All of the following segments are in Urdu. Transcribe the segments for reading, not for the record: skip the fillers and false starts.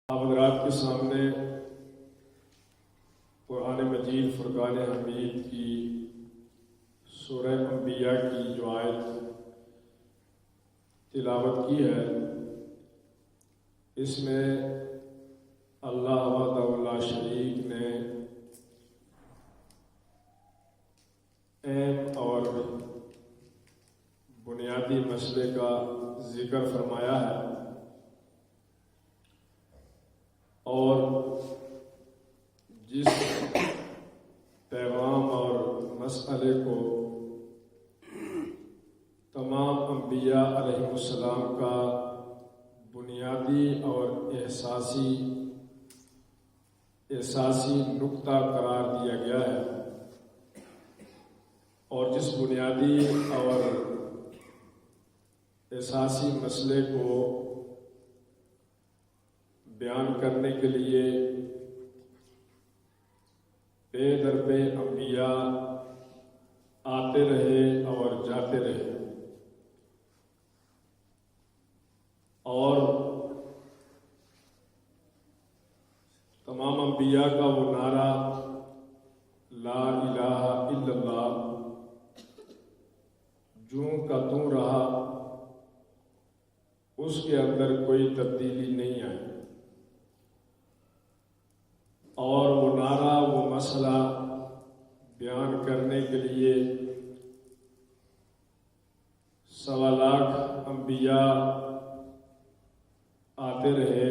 آپ حضرات کے سامنے قرآن مجید فرقان حمید کی سورہ انبیاء کی جو آیت تلاوت کی ہے، اس میں اللہ وحدہ لا شریک نے اہم اور بنیادی مسئلے کا ذکر فرمایا ہے اور جس پیغام اور مسئلے کو تمام انبیاء علیہ السلام کا بنیادی اور احساسی نقطہ قرار دیا گیا ہے، اور جس بنیادی اور احساسی مسئلے کو بیان کرنے کے لیے بے در بے انبیاء آتے رہے اور جاتے رہے، اور تمام انبیاء کا وہ نعرہ لا الہ الا اللہ جوں کا توں رہا، اس کے اندر کوئی تبدیلی نہیں آئی، اور وہ نعرہ وہ مسئلہ بیان کرنے کے لیے 1.25 لاکھ انبیاء آتے رہے۔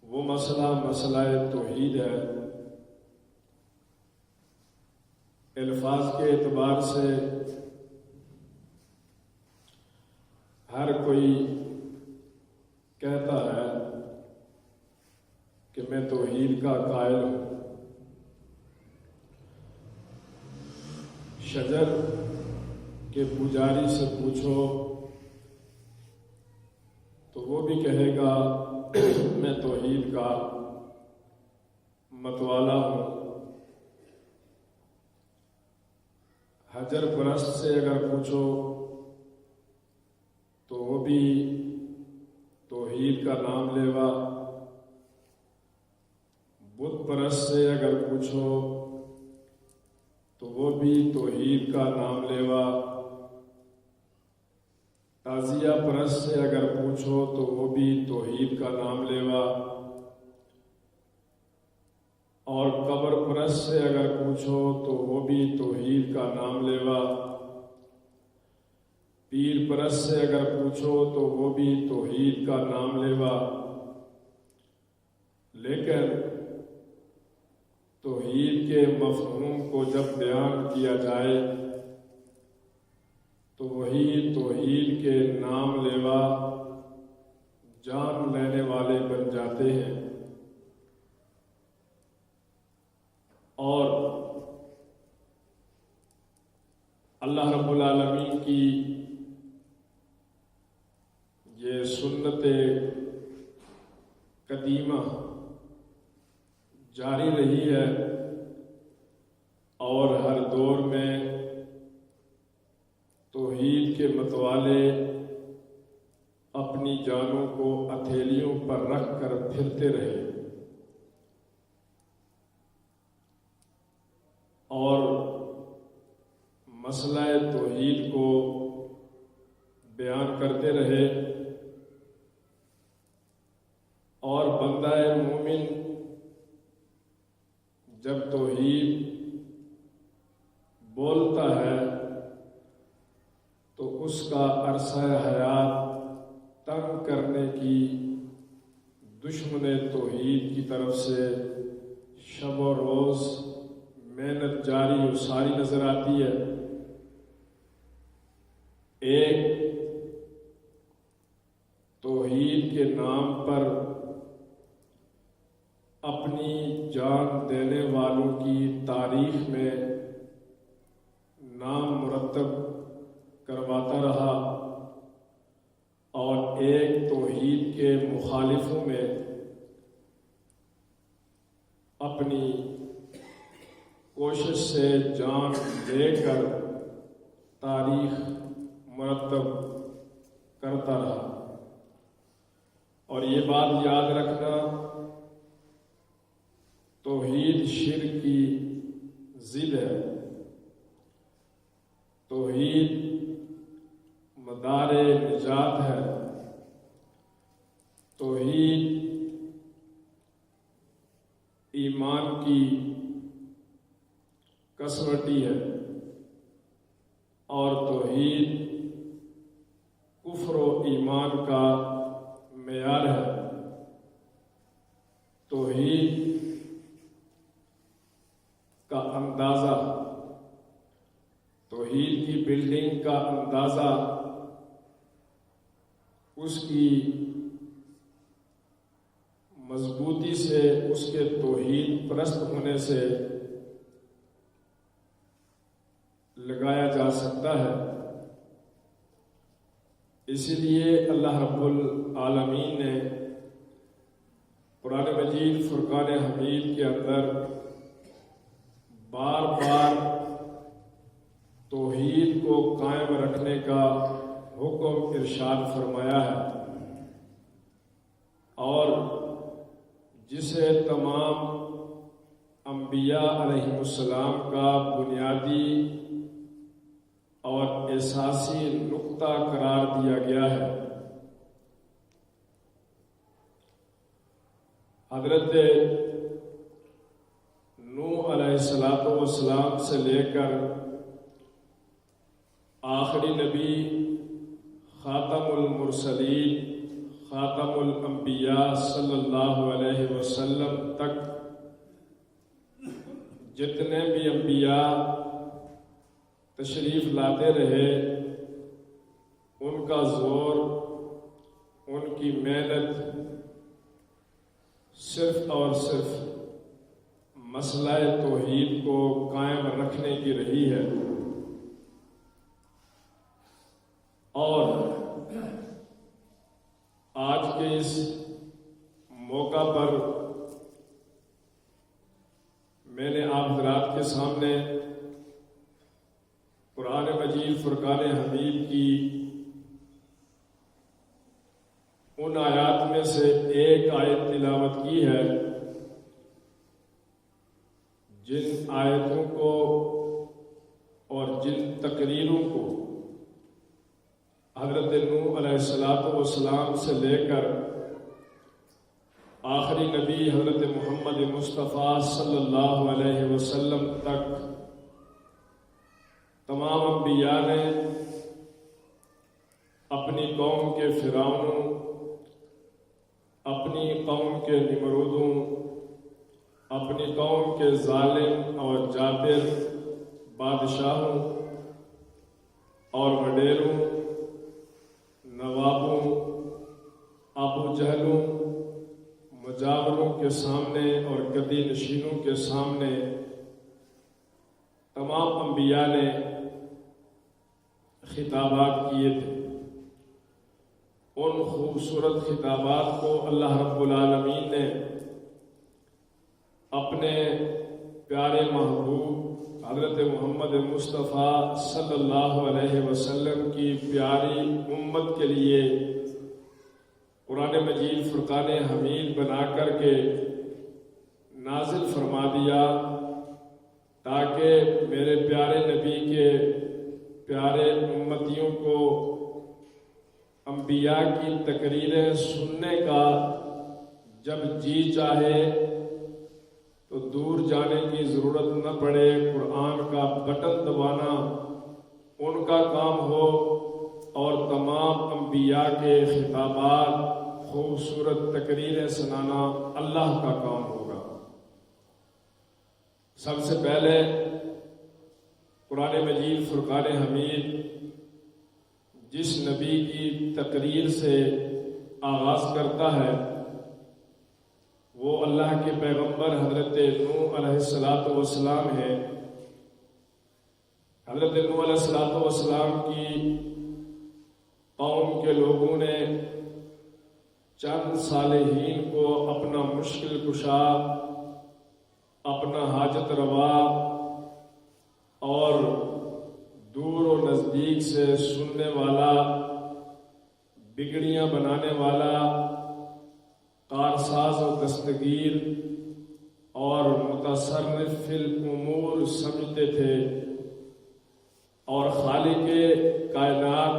وہ مسئلہ توحید ہے۔ الفاظ کے اعتبار سے ہر کوئی کہتا ہے کہ میں توحید کا قائل ہوں۔ شجر کے پجاری سے پوچھو تو وہ بھی کہے گا میں توحید کا متوالا ہوں۔ حجر پرست سے اگر پوچھو تو وہ بھی توحید کا نام لیوا، بت پرست سے اگر پوچھو تو وہ بھی توحید کا نام لیوا، تعزیہ پرست سے اگر پوچھو تو وہ بھی توحید کا نام لیوا، اور قبر پرست سے اگر پوچھو تو وہ بھی توحید کا نام لیوا، پیر پرست سے اگر پوچھو تو وہ بھی توحید کا نام لیوا۔ لیکن توحید کے مفہوم کو جب بیان کیا جائے تو وہی توحید کے نام لیوا جان لینے والے بن جاتے ہیں، اور اللہ رب العالمین کی یہ سنت قدیمہ جاری رہی ہے، اور ہر دور میں توحید کے متوالے اپنی جانوں کو ہتھیلیوں پر رکھ کر پھرتے رہے، اور مسئلہ توحید کو بیان کرتے رہے، اور بندہ مومن جب توحید بولتا ہے تو اس کا عرصہ حیات تنگ کرنے کی دشمن توحید کی طرف سے شب و روز محنت جاری و ساری نظر آتی ہے۔ ایک توحید کے نام پر اپنی جان دینے والوں کی تاریخ میں نام مرتب کرواتا رہا، اور ایک توحید کے مخالفوں میں اپنی کوشش سے جان دے کر تاریخ مرتب کرتا رہا۔ اور یہ بات یاد رکھنا، توحید شرک کی ضد ہے، توحید مدار نجات ہے، توحید ایمان کی کسوٹی ہے، اور توحید کفر و ایمان کا معیار ہے۔ توحید کا اندازہ، توحید کی بلڈنگ کا اندازہ اس کی مضبوطی سے، اس کے توحید پرست ہونے سے لگایا جا سکتا ہے۔ اسی لیے اللہ رب العالمین نے قرآن مجید فرقان حمید کے اندر بار بار توحید کو قائم رکھنے کا حکم ارشاد فرمایا ہے، اور جسے تمام انبیاء علیہ السلام کا بنیادی اور اساسی نقطہ قرار دیا گیا ہے۔ حضرت نوح علیہ السلام سے لے کر آخری نبی خاتم المرسلین، خاتم الانبیاء صلی اللہ علیہ وسلم تک جتنے بھی انبیاء تشریف لاتے رہے، ان کا زور، ان کی محنت صرف اور صرف مسئلہ توحید کو قائم رکھنے کی رہی ہے۔ اور آج کے اس موقع پر میں نے آپ حضرات کے سامنے قرآن مجید فرقان حمید کی ان آیات میں سے ایک آیت تلاوت کی ہے، جن آیتوں کو اور جن تقریروں کو حضرت نوح علیہ السلام سے لے کر آخری نبی حضرت محمد مصطفیٰ صلی اللہ علیہ وسلم تک تمام انبیاء نے اپنی قوم کے فرعونوں، اپنی قوم کے نمرودوں، اپنی قوم کے ظالم اور جابر بادشاہوں اور وڈیروں، نوابوں، ابو جہلوں، مجاوروں کے سامنے اور گدی نشینوں کے سامنے تمام انبیاء نے خطابات کیے تھے۔ ان خوبصورت خطابات کو اللہ رب العالمین نے اپنے پیارے محبوب حضرت محمد مصطفیٰ صلی اللہ علیہ وسلم کی پیاری امت کے لیے قرآن مجید فرقان حمید بنا کر کے نازل فرما دیا، تاکہ میرے پیارے نبی کے پیارے امتیوں کو انبیاء کی تقریریں سننے کا جب جی چاہے تو دور جانے کی ضرورت نہ پڑے، قرآن کا بٹن دبانا ان کا کام ہو، اور تمام انبیاء کے خطابات، خوبصورت تقریریں سنانا اللہ کا کام ہوگا۔ سب سے پہلے قرآن مجید فرقان حمید جس نبی کی تقریر سے آغاز کرتا ہے وہ اللہ کے پیغمبر حضرت نوح علیہ السلام ہے۔ حضرت نوح علیہ السلام کی قوم کے لوگوں نے چند صالحین کو اپنا مشکل کشا، اپنا حاجت روا اور دور و نزدیک سے سننے والا، بگڑیاں بنانے والا کارساز و دستگیر اور متصرف فی الامور سمجھتے تھے، اور خالق کائنات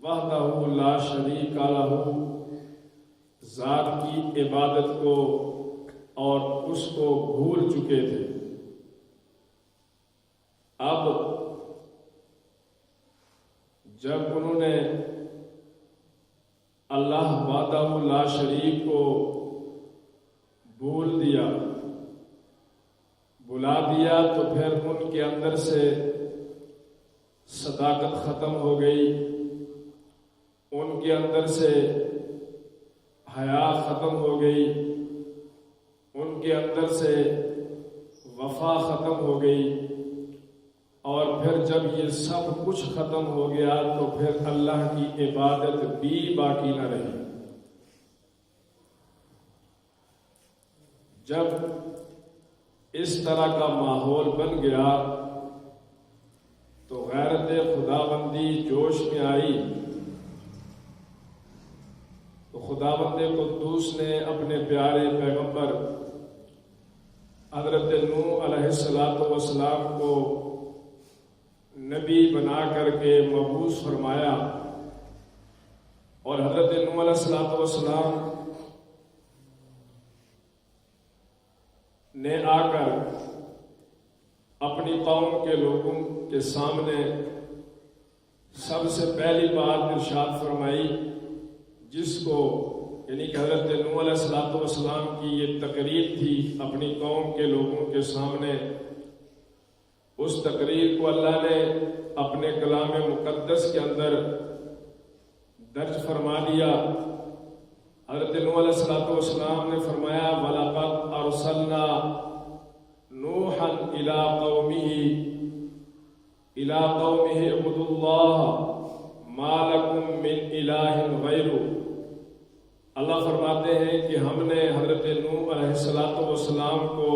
وحدہ لا شریک لہ ذات کی عبادت کو اور اس کو بھول چکے تھے۔ اب جب انہوں نے اللہ وحدہ لا شریک کو بھول دیا، بلا دیا، تو پھر ان کے اندر سے صداقت ختم ہو گئی، ان کے اندر سے حیا ختم ہو گئی، ان کے اندر سے وفا ختم ہو گئی، اور پھر جب یہ سب کچھ ختم ہو گیا تو پھر اللہ کی عبادت بھی باقی نہ رہی۔ جب اس طرح کا ماحول بن گیا تو غیرت خداوندی جوش میں آئی، تو خداوند قدوس نے اپنے پیارے پیغمبر حضرت نوح علیہ السلام کو نبی بنا کر کے مبعوث فرمایا، اور حضرت نوح علیہ السلام نے آ کر اپنی قوم کے لوگوں کے سامنے سب سے پہلی بات ارشاد فرمائی، جس کو یعنی کہ حضرت نوح علیہ السلام کی یہ تقریر تھی اپنی قوم کے لوگوں کے سامنے۔ اس تقریر کو اللہ نے اپنے کلام مقدس کے اندر درج فرما دیا۔ حضرت نوح علیہ السلام نے فرمایا، وَلَقَدْ أَرْسَلْنَا نُوحًا إِلَىٰ قَوْمِهِ اعْبُدُوا اللَّهَ مَا لَكُم مِّنْ إِلَٰهٍ غَيْرُهُ۔ اللہ فرماتے ہیں کہ ہم نے حضرت نوح علیہ السلام کو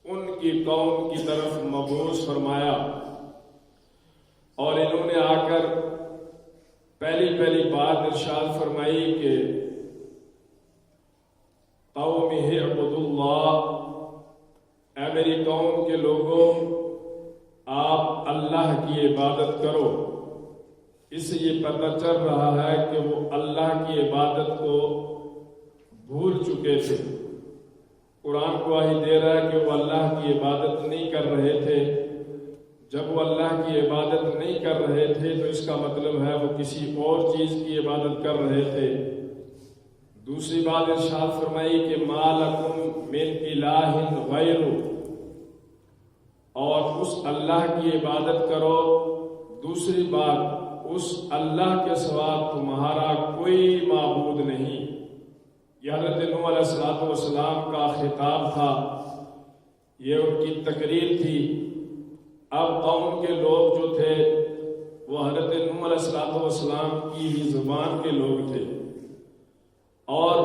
ان کی قوم کی طرف مبعوث فرمایا، اور انہوں نے آ کر پہلی بات ارشاد فرمائی کہ قومِهِ اعْبُدُوا اللَّهَ، اے میری قوم کے لوگوں آپ اللہ کی عبادت کرو۔ اس سے یہ پتہ چل رہا ہے کہ وہ اللہ کی عبادت کو بھول چکے تھے۔ قرآن گواہی دے رہا ہے کہ وہ اللہ کی عبادت نہیں کر رہے تھے۔ جب وہ اللہ کی عبادت نہیں کر رہے تھے تو اس کا مطلب ہے وہ کسی اور چیز کی عبادت کر رہے تھے۔ دوسری بات ارشاد فرمائی کہ مَا لَكُم مِّنْ إِلَٰهٍ غَيْرُهُ، اور اس اللہ کی عبادت کرو۔ دوسری بات، اس اللہ کے سوا تمہارا کوئی معبود نہیں۔ یہ حضرت نوح علیہ السلام کا خطاب تھا، یہ ان کی تقریر تھی۔ اب قوم کے لوگ جو تھے وہ حضرت نوح علیہ السلام کی ہی زبان کے لوگ تھے، اور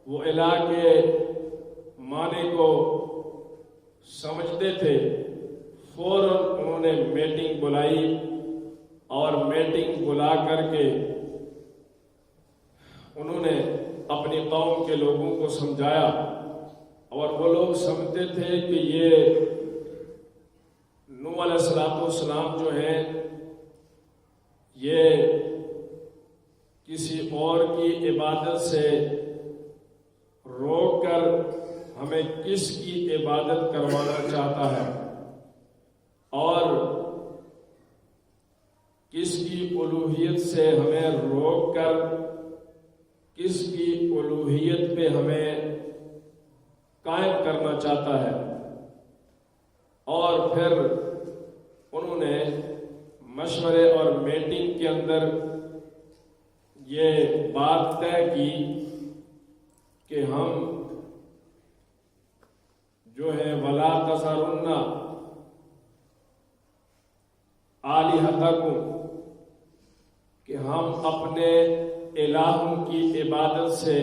وہ الہ کے معنی کو سمجھتے تھے۔ فوراً انہوں نے میٹنگ بلائی، اور میٹنگ بلا کر کے انہوں نے اپنی قوم کے لوگوں کو سمجھایا، اور وہ لوگ سمجھتے تھے کہ یہ نوح علیہ السلام جو ہیں یہ کسی اور کی عبادت سے روک کر ہمیں کس کی عبادت کروانا چاہتا ہے، اور کس کی الوہیت سے ہمیں روک کر کس کی الوہیت پہ ہمیں قائم کرنا چاہتا ہے۔ اور پھر انہوں نے مشورے اور میٹنگ کے اندر یہ بات طے کی کہ ہم جو ہے وَلَا تَذَرُنَّ آلِہَتَکُمْ، کہ ہم اپنے الہوں کی عبادت سے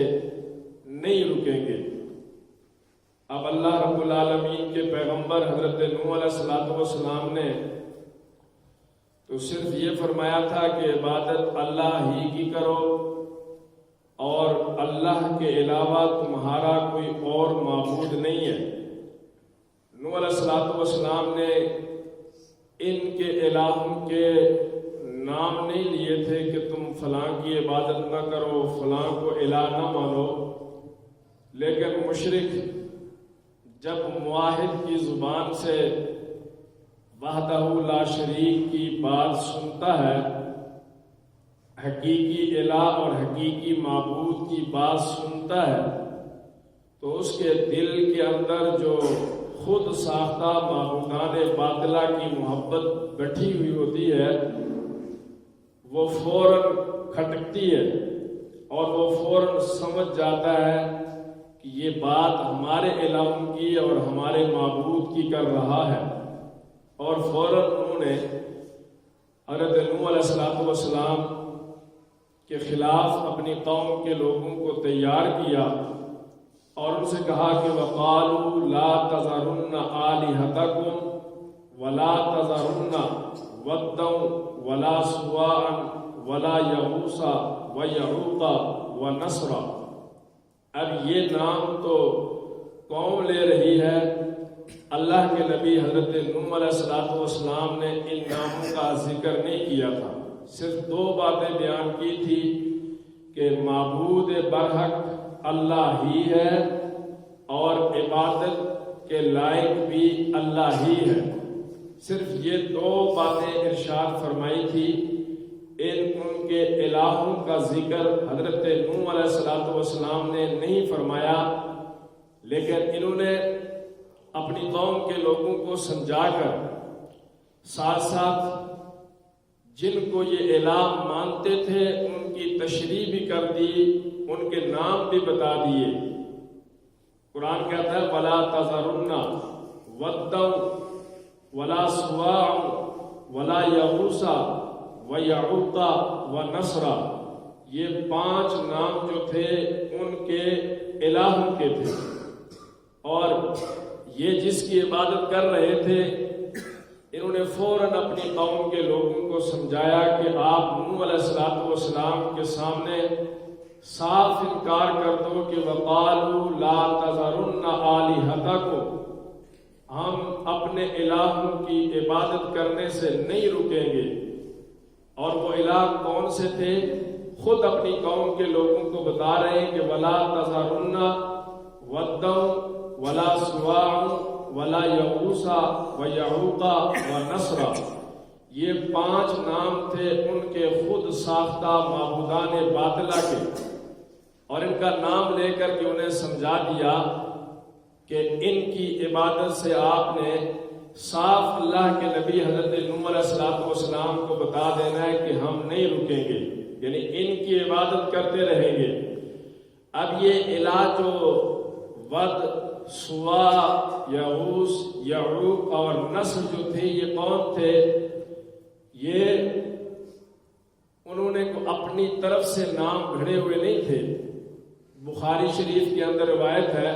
نہیں رکیں گے۔ اب اللہ رب العالمین کے پیغمبر حضرت نوح علیہ السلام نے تو صرف یہ فرمایا تھا کہ عبادت اللہ ہی کی کرو، اور اللہ کے علاوہ تمہارا کوئی اور معبود نہیں ہے۔ نوح علیہ السلام نے ان کے الہوں کے نام نہیں لیے تھے کہ تم فلاں کی عبادت نہ کرو، فلاں کو الہ نہ مانو، لیکن مشرک جب موحد کی زبان سے وحدہ لا شریک کی بات سنتا ہے، حقیقی الہ اور حقیقی معبود کی بات سنتا ہے، تو اس کے دل کے اندر جو خود ساختہ معبودان باطلہ کی محبت بیٹھی ہوئی ہوتی ہے وہ فوراً کھٹکتی ہے، اور وہ فوراً سمجھ جاتا ہے کہ یہ بات ہمارے الہوں کی اور ہمارے معبود کی کر رہا ہے، اور فوراً انہوں نے حضرت نوح علیہ السلام کے خلاف اپنی قوم کے لوگوں کو تیار کیا اور ان سے کہا کہ وَقَالُوا لَا تَذَرُنَّ آلِهَتَكُمْ وَلَا تَذَرُنَّ وَدًّا وَلَا سُوَاعًا وَلَا يَغُوثَ وَيَعُوقَ وَنَسْرًا۔ اب یہ نام تو قوم لے رہی ہے، اللہ کے نبی حضرت نوح علیہ السلام نے ان ناموں کا ذکر نہیں کیا تھا، صرف دو باتیں بیان کی تھی کہ معبود برحق اللہ ہی ہے اور عبادت کے لائق بھی اللہ ہی ہے، صرف یہ دو باتیں ارشاد فرمائی تھی۔ ان کے الہوں کا ذکر حضرت نوح علیہ السلام نے نہیں فرمایا، لیکن انہوں نے اپنی قوم کے لوگوں کو سمجھا کر ساتھ ساتھ جن کو یہ الہ مانتے تھے ان کی تشریح بھی کر دی، ان کے نام بھی بتا دیے۔ قرآن کہتا ہے وَلَا تَذَرُنَّ وَدًّا وَلَا سُوَاعًا وَلَا يَغُوثَ وَيَعُوقَ وَنَسْرًا۔ یہ 5 نام جو تھے ان کے الہوں کے تھے، اور یہ جس کی عبادت کر رہے تھے انہوں نے فوراً اپنی قوم کے لوگوں کو سمجھایا کہ آپ نوح علیہ السلام کے سامنے صاف انکار کر دو کہ وَقَالُوا لَا تَذَرُنَّ آلِهَتَكُمْ، ہم اپنے الہوں کی عبادت کرنے سے نہیں رکیں گے۔ اور وہ الہ کون سے تھے؟ خود اپنی قوم کے لوگوں کو بتا رہے ہیں کہ وَلَا تَذَرُنَّ وَدًّا وَلَا سُوَاعًا وَلَا يَغُوثَ وَيَعُوقَ وَنَسْرًا۔ یہ 5 نام تھے ان کے خود ساختہ معبودان باطلہ کے، اور ان کا نام لے کر کے انہیں سمجھا دیا کہ ان کی عبادت سے آپ نے صاف اللہ کے نبی حضرت نوح علیہ السلام کو بتا دینا ہے کہ ہم نہیں رکیں گے، یعنی ان کی عبادت کرتے رہیں گے۔ اب یہ الہ جو ود، سوا، یغوث، یعوق اور نسر جو تھے یہ کون تھے؟ یہ انہوں نے اپنی طرف سے نام گھڑے ہوئے نہیں تھے۔ بخاری شریف کے اندر روایت ہے،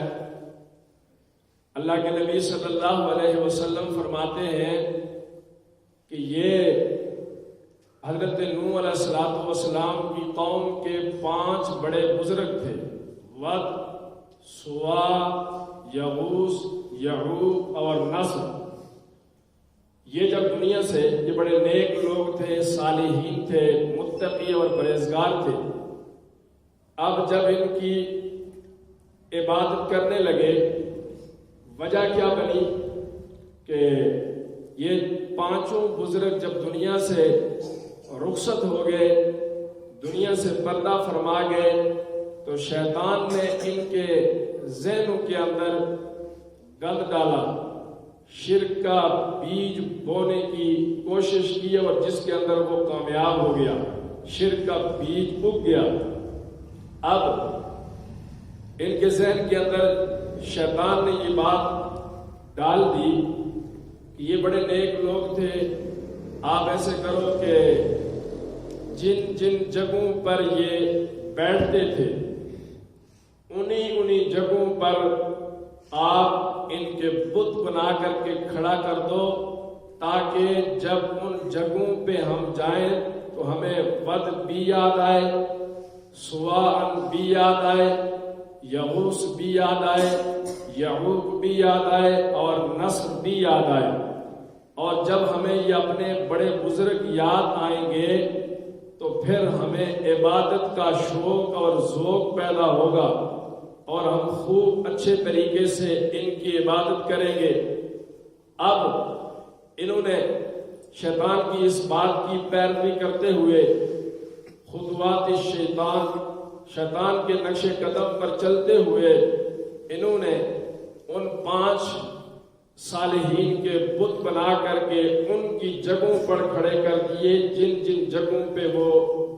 اللہ کے نبی صلی اللہ علیہ وسلم فرماتے ہیں کہ یہ حضرت نوح علیہ السلام کی قوم کے 5 بڑے بزرگ تھے، ود، سوا، یغوث، یعوق اور نسر۔ یہ جب دنیا سے، یہ بڑے نیک لوگ تھے، صالحین تھے، متقی اور پرہیزگار تھے۔ اب جب ان کی عبادت کرنے لگے، وجہ کیا بنی کہ یہ 5 بزرگ جب دنیا سے رخصت ہو گئے، دنیا سے پردہ فرما گئے، تو شیطان نے ان کے ذہنوں کے اندر گند ڈالا، شرک کا بیج بونے کی کوشش کی، اور جس کے اندر وہ کامیاب ہو گیا، شرک کا بیج اگ گیا۔ اب ان کے ذہن کے اندر شیطان نے یہ بات ڈال دی کہ یہ بڑے نیک لوگ تھے، آپ ایسے کرو کہ جن جن جگہوں پر یہ بیٹھتے تھے انہی جگہوں پر آپ ان کے بت بنا کر کے کھڑا کر دو، تاکہ جب ان جگہوں پہ ہم جائیں تو ہمیں ود بھی یاد آئے، سواء بھی یاد آئے، یغوث بھی یاد آئے، یعوق بھی یاد آئے اور نصر بھی یاد آئے۔ اور جب ہمیں یہ اپنے بڑے بزرگ یاد آئیں گے تو پھر ہمیں عبادت کا شوق اور ذوق پیدا ہوگا اور ہم خوب اچھے طریقے سے ان کی عبادت کریں گے۔ اب انہوں نے شیطان کی اس بات کی پیروی کرتے ہوئے خطوات شیطان کے نقش قدم پر چلتے ہوئے انہوں نے ان 5 صالحین کے بت بنا کر کے ان کی جگہوں پر کھڑے کر دیے جن جن جگہوں پہ وہ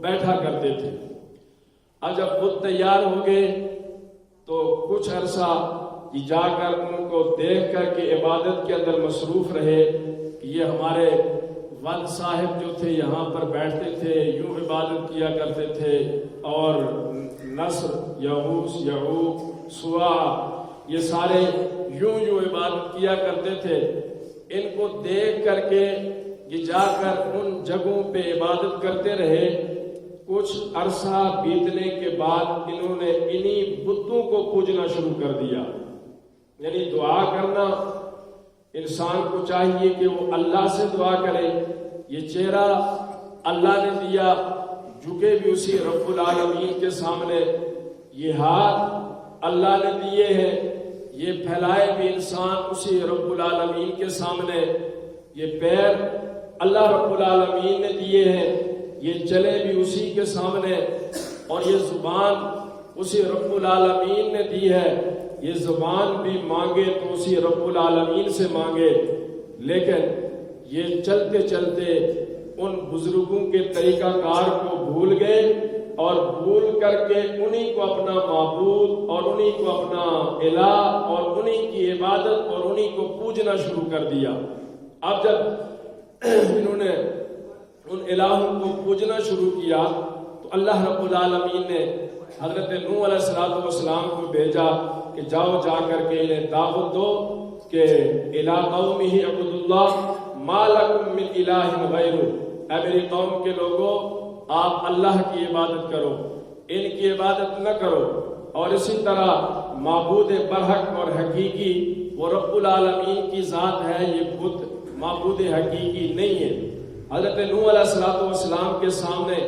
بیٹھا کرتے تھے۔ اب جب بت تیار ہو گئے تو کچھ عرصہ جا کر ان کو دیکھ کر کے عبادت کے اندر مصروف رہے کہ یہ ہمارے والد صاحب جو تھے یہاں پر بیٹھتے تھے، یوں عبادت کیا کرتے تھے، اور نصر، یغوث، یعوق، سوا، یہ سارے یوں عبادت کیا کرتے تھے۔ ان کو دیکھ کر کے یہ جا کر ان جگہوں پہ عبادت کرتے رہے۔ کچھ عرصہ بیتنے کے بعد انہوں نے انہی بتوں کو پوجنا شروع کر دیا۔ یعنی دعا کرنا، انسان کو چاہیے کہ وہ اللہ سے دعا کرے۔ یہ چہرہ اللہ نے دیا، جھکے بھی اسی رب العالمین کے سامنے، یہ ہاتھ اللہ نے دیے ہیں، یہ پھیلائے بھی انسان اسی رب العالمین کے سامنے، یہ پیر اللہ رب العالمین نے دیے ہیں، یہ چلے بھی اسی کے سامنے، اور یہ زبان اسی رب العالمین نے دی ہے، یہ زبان بھی مانگے تو اسی رب العالمین سے مانگے۔ لیکن یہ چلتے چلتے ان بزرگوں کے طریقہ کار کو بھول گئے اور بھول کر کے انہی کو اپنا معبود اور انہی کو اپنا الہ اور انہی کی عبادت اور انہی کو پوجنا شروع کر دیا۔ اب جب انہوں نے ان الہوں کو پوجنا شروع کیا تو اللہ رب العالمین نے حضرت نوح علیہ السلام کو بھیجا کہ جاؤ جا کر کے انہیں دعوت دو کہ الہ قومہ اعبدوا اللہ ما لکم من الہ غیرہ، اے میری قوم کے لوگوں آپ اللہ کی عبادت کرو، ان کی عبادت نہ کرو۔ اور اسی طرح معبود برحق اور حقیقی وہ رب العالمین کی ذات ہے، یہ بت معبود حقیقی نہیں ہے۔ حضرت نوح علیہ السلام کے سامنے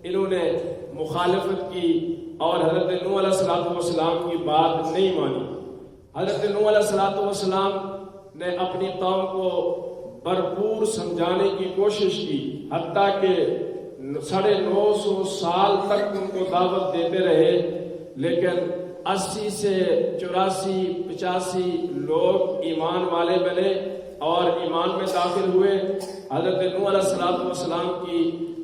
انہوں نے مخالفت کی اور حضرت نوح علیہ السلام کی بات نہیں مانی۔ حضرت نوح علیہ السلام نے اپنی قوم کو بھرپور سمجھانے کی کوشش کی، حتیٰ کہ 950 سال تک ان کو دعوت دیتے رہے، لیکن 80 سے 84 85 لوگ ایمان والے بنے اور ایمان میں داخل ہوئے۔ حضرت نوح علیہ السلام کی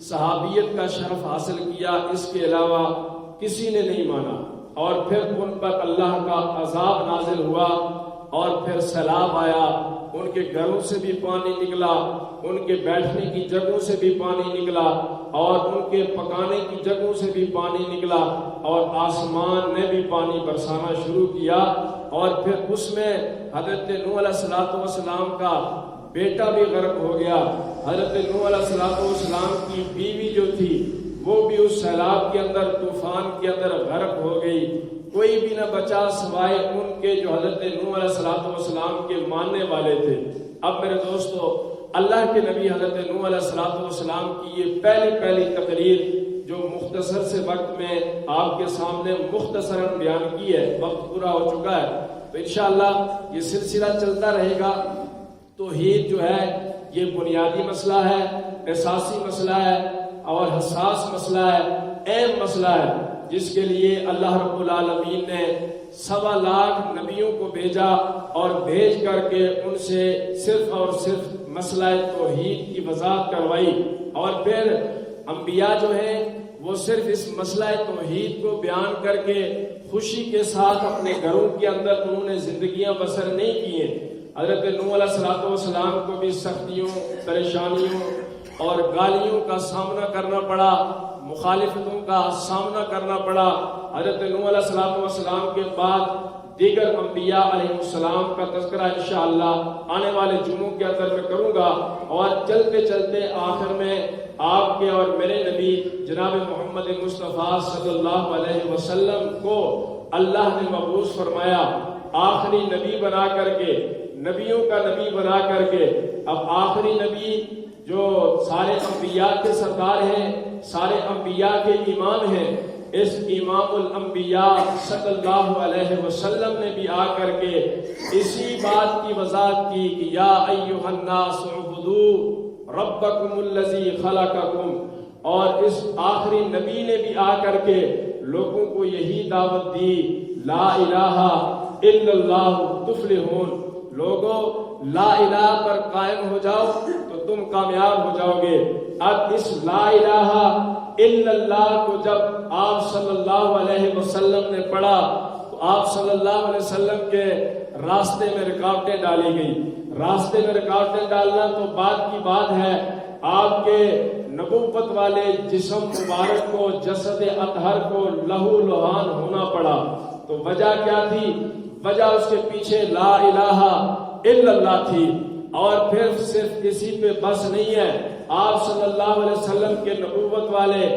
صحابیت کا شرف حاصل کیا، اس کے علاوہ کسی نے نہیں مانا، اور پھر ان پر اللہ کا عذاب نازل ہوا اور پھر سیلاب آیا، ان کے گھروں سے بھی پانی نکلا، ان کے بیٹھنے کی جگہوں سے بھی پانی نکلا، اور ان کے پکانے کی جگہوں سے بھی پانی نکلا، اور آسمان نے بھی پانی برسانا شروع کیا، اور پھر اس میں حضرت نوح علیہ السلام کا بیٹا بھی غرق ہو گیا۔ حضرت نوح علیہ السلام کی بیوی جو تھی وہ بھی اس سیلاب کے اندر، طوفان کے اندر غرق ہو گئی، کوئی بھی نہ بچا سوائے ان کے جو حضرت نوح علیہ السلام کے ماننے والے تھے۔ اب میرے دوستو، اللہ کے نبی حضرت نوح علیہ السلام کی یہ پہلی تقریر جو مختصر سے وقت میں آپ کے سامنے مختصراً بیان کی ہے، وقت پورا ہو چکا ہے، تو انشاءاللہ یہ سلسلہ چلتا رہے گا۔ توحید جو ہے یہ بنیادی مسئلہ ہے، اساسی مسئلہ ہے اور حساس مسئلہ ہے، اہم مسئلہ ہے، جس کے لیے اللہ رب العالمین نے 1.25 لاکھ نبیوں کو بھیجا اور بھیج کر کے ان سے صرف اور صرف مسئلہ توحید کی وضاحت کروائی، اور پھر انبیاء جو ہیں وہ صرف اس مسئلہ توحید کو بیان کر کے خوشی کے ساتھ اپنے گھروں کے اندر انہوں نے زندگیاں بسر نہیں کی ہیں۔ حضرت نوح علیہ السلام کو بھی سختیوں، پریشانیوں اور گالیوں کا سامنا کرنا پڑا، مخالفتوں کا سامنا کرنا پڑا۔ حضرت نوح علیہ السلام کے بعد دیگر انبیاء علیہ السلام کا تذکرہ انشاءاللہ آنے والے جمعوں کے اندر میں کروں گا، اور چلتے چلتے آخر میں آپ کے اور میرے نبی جناب محمد مصطفیٰ صلی اللہ علیہ وسلم کو اللہ نے مبعوث فرمایا آخری نبی بنا کر کے، نبیوں کا نبی بنا کر کے۔ اب آخری نبی جو سارے انبیاء کے سردار ہیں، سارے انبیاء کے امام ہیں، اس امام الانبیاء صلی اللہ علیہ وسلم نے بھی آ کر کے اسی بات کی وضاحت کی کہ یا ایھا الناس اعبدوا ربکم الذی خلقکم، اور اس آخری نبی نے بھی آ کر کے لوگوں کو یہی دعوت دی، لا الہ الا اللہ تفلحون، لوگوں لا الہ پر قائم ہو جاؤ تو تم کامیاب ہو جاؤ گے۔ اب اس لا الہ الا اللہ کو جب آپ صلی اللہ علیہ وسلم نے پڑھا تو آپ صلی اللہ علیہ وسلم کے راستے میں رکاوٹیں ڈالی گئی۔ راستے میں رکاوٹیں ڈالنا تو بعد کی بات ہے، آپ کے نبوت والے جسم مبارک کو، جسد اطہر کو لہو لہان ہونا پڑا۔ تو وجہ کیا تھی؟ وجہ اس کے پیچھے لا الہ الا اللہ تھی۔ اور پھر صرف اسی پہ بس نہیں ہے، آپ صلی اللہ علیہ وسلم کے نبوت والے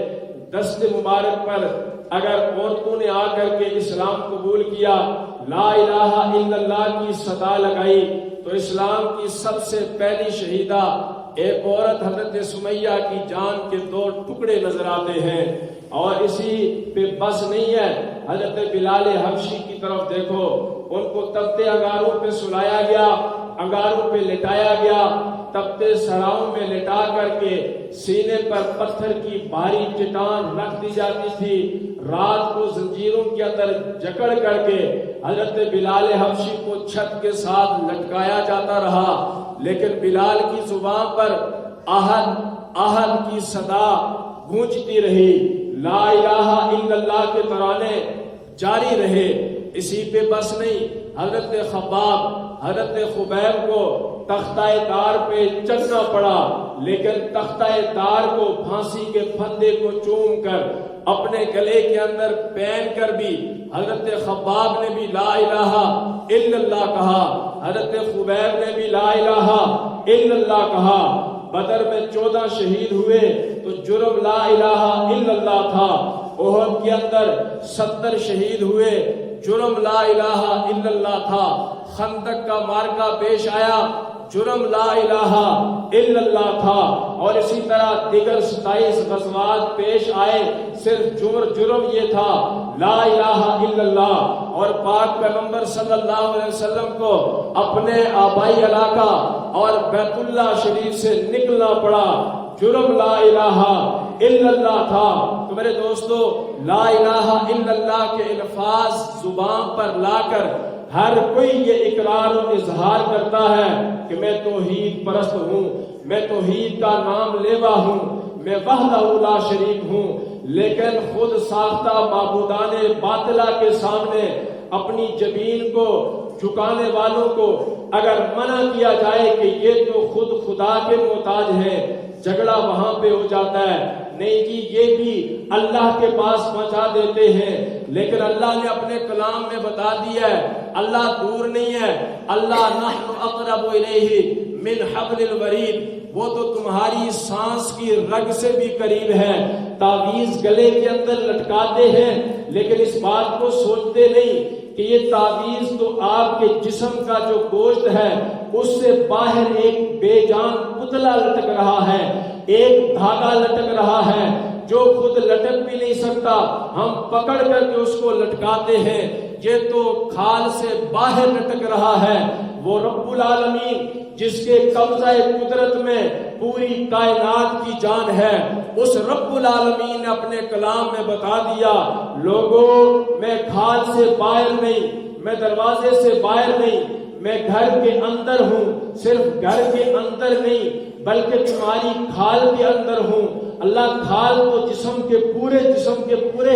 دست مبارک پر اگر عورتوں نے آ کر کے اسلام قبول کیا، لا الہ الا اللہ کی صدا لگائی، تو اسلام کی سب سے پہلی شہیدہ ایک عورت حضرت سمیہ کی جان کے 2 ٹکڑے نظر آتے ہیں۔ اور اسی پہ بس نہیں ہے، حضرت بلال حبشی کی طرف دیکھو، ان کو تپتے انگاروں پہ سلایا گیا، انگاروں پہ لٹایا گیا، تپتے سڑاؤں میں لٹا کر کے سینے پر پتھر کی بھاری چٹان رکھ دی جاتی تھی، رات کو زنجیروں کے اندر جکڑ کر کے حضرت بلال حبشی کو چھت کے ساتھ لٹکایا جاتا رہا، لیکن بلال کی زبان پر احد احد کی صدا گونجتی رہی، لا الہ الا اللہ کے ترانے جاری رہے۔ اسی پہ بس نہیں، حضرت خباب، حضرت خبیب کو تختہ تار پہ چڑھنا پڑا، لیکن تختہ تار کو پھانسی کے پھندے کو چوم کر اپنے گلے کے اندر پہن کر بھی حضرت خباب نے بھی لا الہ الا اللہ کہا، حضرت خبیب نے بھی لا الہ الا اللہ کہا۔ بدر میں 14 شہید ہوئے تو جرم لا الہ الا اللہ تھا۔ احد کے اندر 70 شہید ہوئے، جرم لا الہ الا اللہ تھا۔ خندق کا مارکہ پیش آیا، جرم لا الہ الا اللہ تھا۔ اور اسی طرح دیگر 27 غزوات پیش آئے، صرف جرم یہ تھا لا الہ الا اللہ۔ اور پاک پیغمبر صلی اللہ علیہ وسلم کو اپنے آبائی علاقہ اور بیت اللہ شریف سے نکلنا پڑا، جرم لا الہ الا اللہ تھا۔ تو میرے دوستو، لا الہ الا اللہ کے الفاظ زبان پر لا کر ہر کوئی یہ اقرار و اظہار کرتا ہے کہ میں توحید پرست ہوں، میں توحید کا نام لیوا ہوں، میں وحدہ لا شریک ہوں، لیکن خود ساختہ معبودان باطلہ کے سامنے اپنی جبین کو جھکانے والوں کو اگر منع کیا جائے کہ یہ تو خود خدا کے محتاج ہیں، جھگڑا وہاں پہ ہو جاتا ہے، نہیں جی یہ بھی اللہ کے پاس پہنچا دیتے ہیں۔ لیکن اللہ نے اپنے کلام میں بتا دیا ہے، اللہ دور نہیں ہے، اللہ نحن اقرب الیہ من حبل الورید، وہ تو تمہاری سانس کی رگ سے بھی قریب ہے۔ تعویذ گلے کے اندر لٹکاتے ہیں، لیکن اس بات کو سوچتے نہیں کہ یہ تعویذ تو آپ کے جسم کا جو گوشت ہے اس سے باہر ایک بے جان پتلا لٹک رہا ہے، ایک دھاگا لٹک رہا ہے جو خود لٹک بھی نہیں سکتا، ہم پکڑ کر کے اس کو لٹکاتے ہیں، یہ تو کھال سے باہر لٹک رہا ہے۔ وہ رب العالمین جس کے قبضہ قدرت میں پوری کائنات کی جان ہے، اس رب العالمین نے اپنے کلام میں بتا دیا، لوگوں میں کھال سے باہر نہیں، میں دروازے سے باہر نہیں، میں گھر کے اندر ہوں، صرف گھر کے اندر نہیں بلکہ تمہاری کھال کے اندر ہوں۔ اللہ کھال تو جسم کے پورے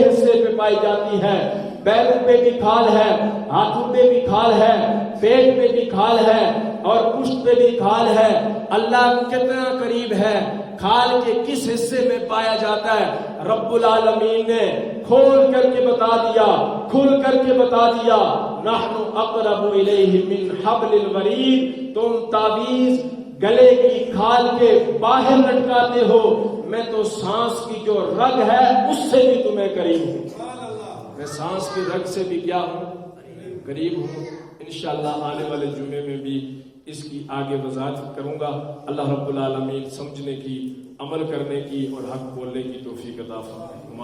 حصے پہ پائی جاتی ہے، پیروں پہ بھی کھال ہے، ہاتھوں پہ بھی کھال ہے، پیٹ پہ بھی کھال ہے اور پشت پہ بھی کھال ہے۔ اللہ کتنا قریب ہے، کھال کے کس حصے میں پایا جاتا ہے، رب العالمین نے کھول کر کے بتا دیا، کھل کر کے بتا دیا، نحن اقرب الیہ من حبل الورید، تم تعویذ گلے کی کھال کے باہر لٹکاتے ہو، میں تو سانس کی جو رگ ہے اس سے بھی تمہیں قریب ہوں، میں سانس کی رگ سے بھی کیا ہوں؟ قریب ہوں۔ انشاءاللہ آنے والے جمعے میں بھی اس کی آگے وضاحت کروں گا۔ اللہ رب العالمین سمجھنے کی، عمل کرنے کی اور حق بولنے کی توفیق عطا فرمائے۔